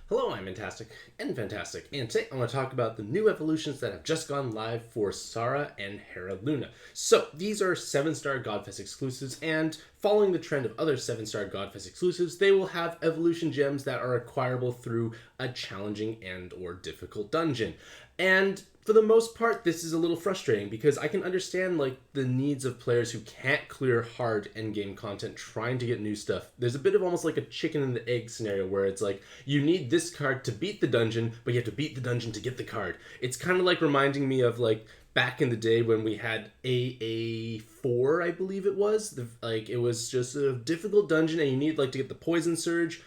Hello, I'm Mantastic'c and Fantastic, and today I want to talk about the new evolutions that have just gone live for Sara and Hera Luna. So, these are 7-star Godfest exclusives, and following the trend of other 7-star Godfest exclusives, they will have evolution gems that are acquirable through a challenging and or difficult dungeon. And for the most part, this is a little frustrating because I can understand the needs of players who can't clear hard endgame content trying to get new stuff. There's a bit of almost like a chicken and the egg scenario where it's like you need this card to beat the dungeon, but you have to beat the dungeon to get the card. It's kind of like reminding me of back in the day when we had AA4, I believe it was. It was just a difficult dungeon and you need to get the poison surge,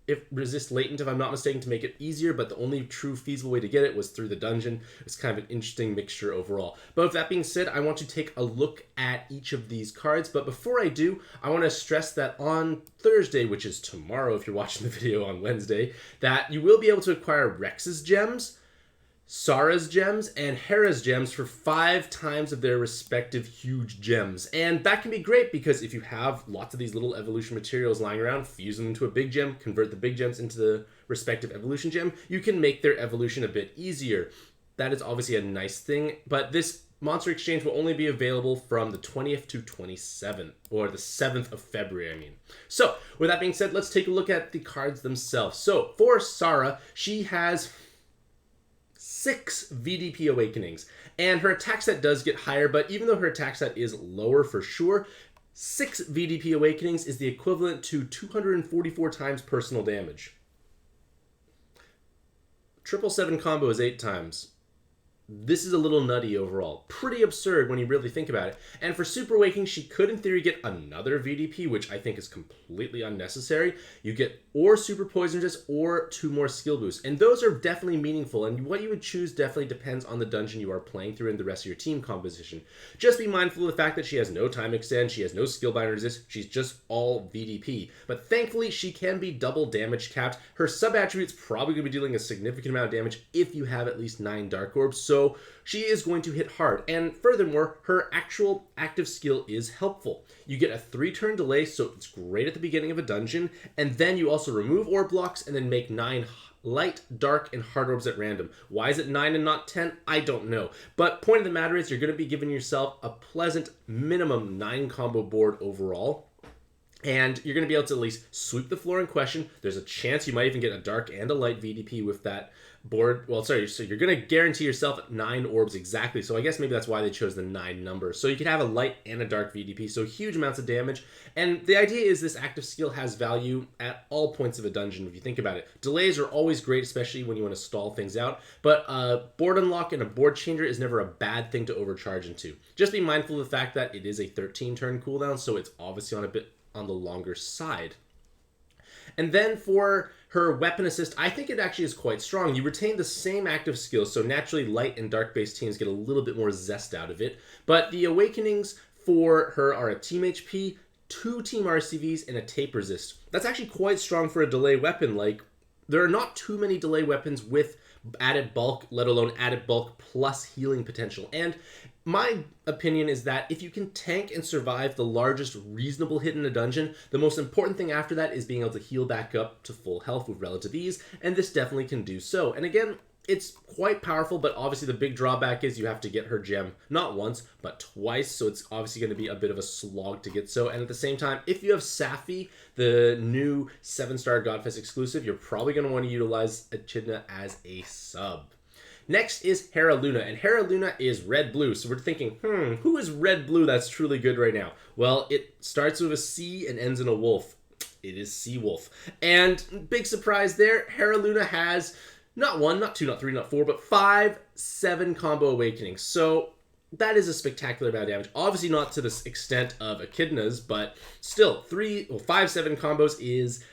if resist latent, if I'm not mistaken, to make it easier, but the only true feasible way to get it was through the dungeon. It's kind of an interesting mixture overall. But with that being said, I want to take a look at each of these cards. But before I do, I want to stress that on Thursday, which is tomorrow if you're watching the video on Wednesday, that you will be able to acquire Rex's gems, Sara's gems, and Hera's gems for 5 times of their respective huge gems. And that can be great because if you have lots of these little evolution materials lying around, fuse them into a big gem, convert the big gems into the respective evolution gem, you can make their evolution a bit easier. That is obviously a nice thing, but this monster exchange will only be available from the 20th to 27th, or the 7th of February, I mean. So, with that being said, let's take a look at the cards themselves. So, for Sara, she has 6 VDP Awakenings, and her attack set does get higher, but even though her attack set is lower for sure, 6 VDP Awakenings is the equivalent to 244 times personal damage. 777 combo is 8 times. This is a little nutty overall. Pretty absurd when you really think about it. And for Super Awakening, she could in theory get another VDP, which I think is completely unnecessary. You get or Super Poison Resist or 2 more skill boosts. And those are definitely meaningful. And what you would choose definitely depends on the dungeon you are playing through and the rest of your team composition. Just be mindful of the fact that she has no time extend, she has no skill bind resist, she's just all VDP. But thankfully, she can be double damage capped. Her sub-attribute's probably going to be dealing a significant amount of damage if you have at least 9 Dark Orbs. So she is going to hit hard, and furthermore, her actual active skill is helpful. You get a 3-turn delay, so it's great at the beginning of a dungeon, and then you also remove orb blocks and then make 9 light, dark, and hard orbs at random. Why is it 9 and not 10? I don't know. But point of the matter is you're going to be giving yourself a pleasant minimum 9 combo board overall. And you're going to be able to at least sweep the floor in question. There's a chance you might even get a dark and a light VDP with that board. Well, sorry, so you're going to guarantee yourself 9 orbs exactly. So I guess maybe that's why they chose the 9 number. So you can have a light and a dark VDP, so huge amounts of damage. And the idea is this active skill has value at all points of a dungeon if you think about it. Delays are always great, especially when you want to stall things out. But a board unlock and a board changer is never a bad thing to overcharge into. Just be mindful of the fact that it is a 13-turn cooldown, so it's obviously on the longer side. And then for her weapon assist, I think it actually is quite strong. You retain the same active skills, so naturally light and dark based teams get a little bit more zest out of it. But the awakenings for her are a team HP, 2 team RCVs, and a tape resist. That's actually quite strong for a delay weapon. There are not too many delay weapons with added bulk, let alone added bulk plus healing potential. And my opinion is that if you can tank and survive the largest reasonable hit in a dungeon, the most important thing after that is being able to heal back up to full health with relative ease, and this definitely can do so. And again, it's quite powerful, but obviously the big drawback is you have to get her gem not once, but twice, so it's obviously going to be a bit of a slog to get so. And at the same time, if you have Safi, the new 7-star Godfest exclusive, you're probably going to want to utilize Echidna as a sub. Next is Hera Luna, and Hera Luna is red-blue, so we're thinking, who is red-blue that's truly good right now? Well, it starts with a C and ends in a wolf. It is Seawolf. And big surprise there, Hera Luna has not 1, not 2, not 3, not 4, but 5, 7 combo awakenings. So that is a spectacular amount of damage. Obviously not to the extent of Echidna's, but still, 5, 7 combos is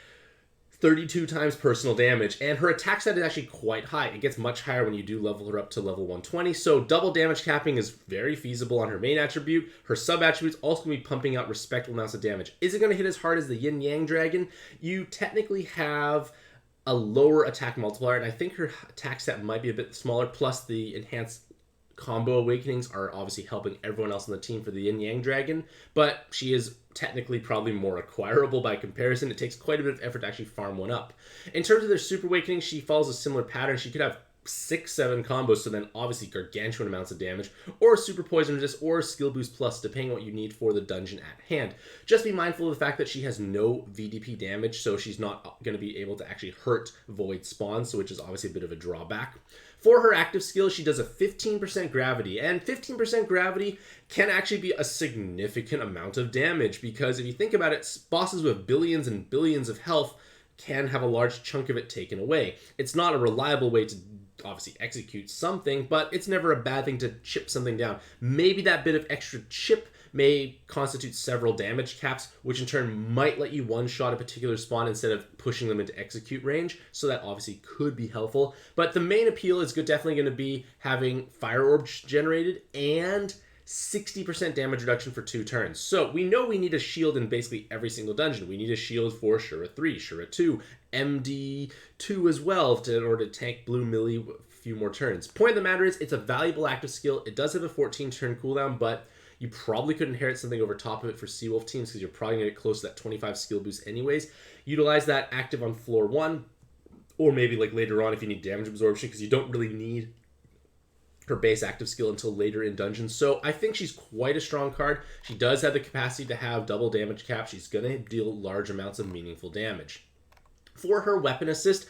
32 times personal damage, and her attack set is actually quite high. It gets much higher when you do level her up to level 120, so double damage capping is very feasible on her main attribute. Her sub-attributes also going to be pumping out respectable amounts of damage. Is it going to hit as hard as the Yin Yang Dragon? You technically have a lower attack multiplier, and I think her attack set might be a bit smaller, plus the enhanced combo awakenings are obviously helping everyone else on the team for the Yin Yang Dragon, but she is technically probably more acquirable by comparison. It takes quite a bit of effort to actually farm one up. In terms of their super awakening, she follows a similar pattern. She could have 6-7 combos, so then obviously gargantuan amounts of damage, or super poison resist, or skill boost plus, depending on what you need for the dungeon at hand. Just be mindful of the fact that she has no VDP damage, so she's not going to be able to actually hurt void spawns, which is obviously a bit of a drawback. For her active skill, she does a 15% gravity, and 15% gravity can actually be a significant amount of damage, because if you think about it, bosses with billions and billions of health can have a large chunk of it taken away. It's not a reliable way to obviously execute something, but it's never a bad thing to chip something down. Maybe that bit of extra chip may constitute several damage caps, which in turn might let you one-shot a particular spawn instead of pushing them into execute range, so that obviously could be helpful. But the main appeal is definitely going to be having fire orbs generated and 60% damage reduction for 2 turns. So we know we need a shield in basically every single dungeon. We need a shield for Shura 3, Shura 2, MD2 as well in order to tank Blue Millie a few more turns. Point of the matter is, it's a valuable active skill. It does have a 14 turn cooldown, but you probably could inherit something over top of it for Seawolf teams because you're probably going to get close to that 25 skill boost anyways. Utilize that active on floor 1, or maybe like later on if you need damage absorption, because you don't really need her base active skill until later in dungeons. So I think she's quite a strong card. She does have the capacity to have double damage cap. She's going to deal large amounts of meaningful damage. For her weapon assist,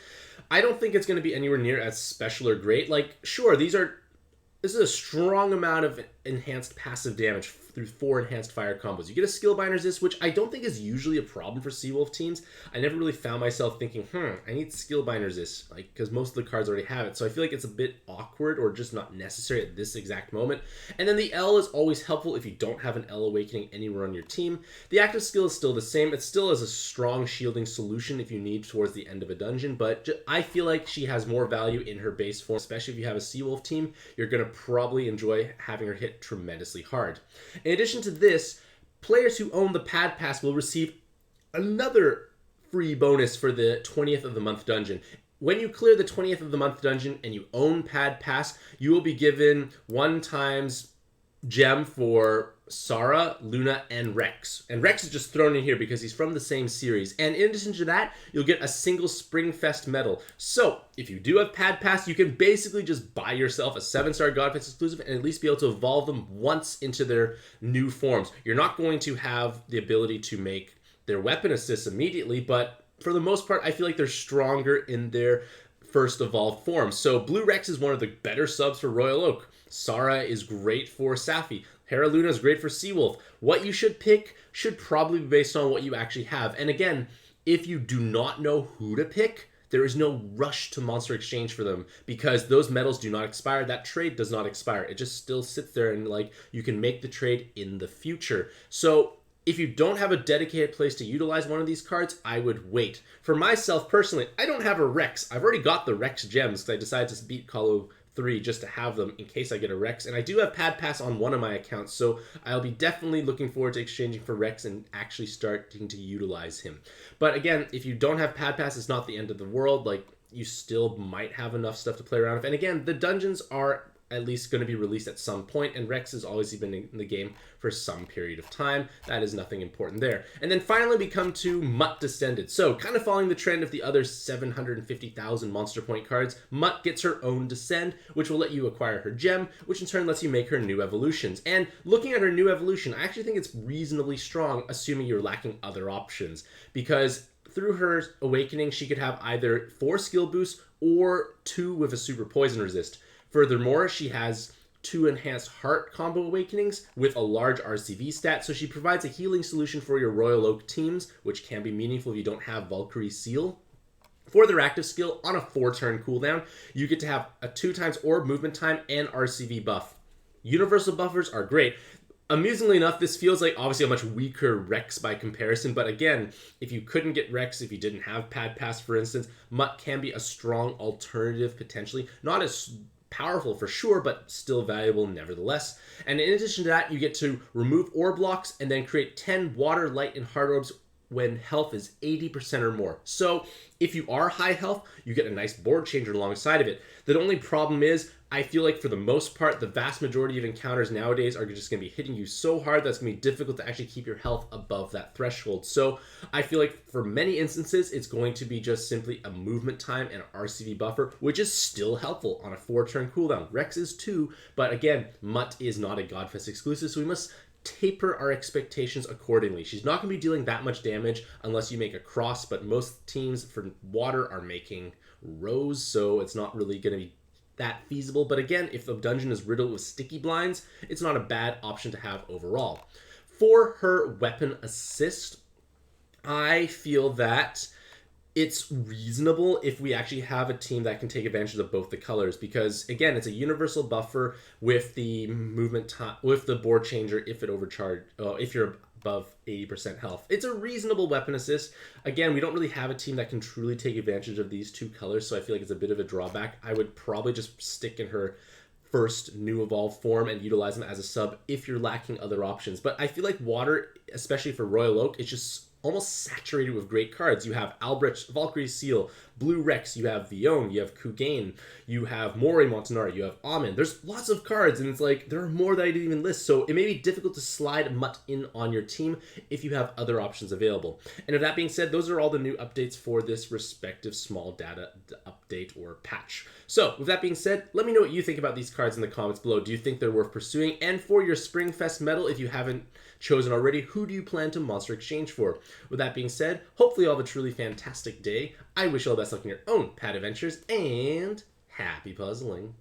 I don't think it's going to be anywhere near as special or great. Like, sure, this is a strong amount of enhanced passive damage through 4 enhanced fire combos. You get a skill bind resist, which I don't think is usually a problem for Seawolf teams. I never really found myself thinking, I need skill bind resist, like, because most of the cards already have it. So I feel like it's a bit awkward or just not necessary at this exact moment. And then the L is always helpful if you don't have an L awakening anywhere on your team. The active skill is still the same. It still is a strong shielding solution if you need towards the end of a dungeon, but I feel like she has more value in her base form, especially if you have a Seawolf team. You're going to probably enjoy having her hit tremendously hard. In addition to this, players who own the Pad Pass will receive another free bonus for the 20th of the month dungeon. When you clear the 20th of the month dungeon and you own Pad Pass, you will be given 1 times gem for Sara, Luna, and Rex. And Rex is just thrown in here because he's from the same series. And in addition to that, you'll get a single Springfest medal. So, if you do have Pad Pass, you can basically just buy yourself a 7-star Godfest exclusive and at least be able to evolve them once into their new forms. You're not going to have the ability to make their weapon assists immediately, but for the most part, I feel like they're stronger in their first evolved form. So Blue Rex is one of the better subs for Royal Oak. Sara is great for Safi. Hera Luna is great for Seawolf. What you should pick should probably be based on what you actually have. And again, if you do not know who to pick, there is no rush to monster exchange for them because those medals do not expire. That trade does not expire. It just still sits there and like you can make the trade in the future. So if you don't have a dedicated place to utilize one of these cards, I would wait. For myself personally, I don't have a Rex. I've already got the Rex gems because I decided to beat Colo 3 just to have them in case I get a Rex. And I do have Pad Pass on one of my accounts, so I'll be definitely looking forward to exchanging for Rex and actually starting to utilize him. But again, if you don't have Pad Pass, it's not the end of the world. Like, you still might have enough stuff to play around with. And again, the dungeons are at least going to be released at some point, and Rex has always been in the game for some period of time. That is nothing important there. And then finally we come to Mutt Descended. So kind of following the trend of the other 750,000 Monster Point cards, Mutt gets her own Descend, which will let you acquire her gem, which in turn lets you make her new evolutions. And looking at her new evolution, I actually think it's reasonably strong, assuming you're lacking other options, because through her awakening, she could have either 4 skill boosts or 2 with a super poison resist. Furthermore, she has 2 enhanced heart combo awakenings with a large RCV stat, so she provides a healing solution for your Royal Oak teams, which can be meaningful if you don't have Valkyrie Seal. For their active skill, on a 4-turn cooldown, you get to have a 2 times orb movement time and RCV buff. Universal buffers are great. Amusingly enough, this feels like obviously a much weaker Rex by comparison, but again, if you couldn't get Rex, if you didn't have Pad Pass, for instance, Mutt can be a strong alternative potentially. Not as powerful for sure, but still valuable nevertheless. And in addition to that, you get to remove orb blocks and then create 10 water, light, and heart orbs when health is 80% or more. So if you are high health, you get a nice board changer alongside of it. The only problem is, I feel like for the most part, the vast majority of encounters nowadays are just going to be hitting you so hard that's going to be difficult to actually keep your health above that threshold. So I feel like for many instances, it's going to be just simply a movement time and an RCV buffer, which is still helpful on a 4-turn cooldown. Rex is too, but again, Mutt is not a Godfest exclusive, so we must taper our expectations accordingly. She's not going to be dealing that much damage unless you make a cross, but most teams for water are making Rose, so it's not really going to be that feasible. But again, if the dungeon is riddled with sticky blinds, it's not a bad option to have overall. For her weapon assist, I feel that it's reasonable if we actually have a team that can take advantage of both the colors, because again, it's a universal buffer with the movement time, with the board changer if it overcharge, if you're above 80% health. It's a reasonable weapon assist. Again, we don't really have a team that can truly take advantage of these two colors, so I feel like it's a bit of a drawback. I would probably just stick in her first new evolved form and utilize them as a sub if you're lacking other options. But I feel like water, especially for Royal Oak, it's just almost saturated with great cards. You have Albrecht, Valkyrie's Seal, Blue Rex, you have Vion, you have Kugain, you have Moray Montanari, you have Amin. There's lots of cards, and it's like, there are more that I didn't even list, so it may be difficult to slide Mutt in on your team if you have other options available. And with that being said, those are all the new updates for this respective small data update or patch. So, with that being said, let me know what you think about these cards in the comments below. Do you think they're worth pursuing? And for your Springfest medal, if you haven't chosen already, who do you plan to monster exchange for? With that being said, hopefully you'll have a truly fantastic day. I wish you all the best luck in your own pad adventures, and happy puzzling.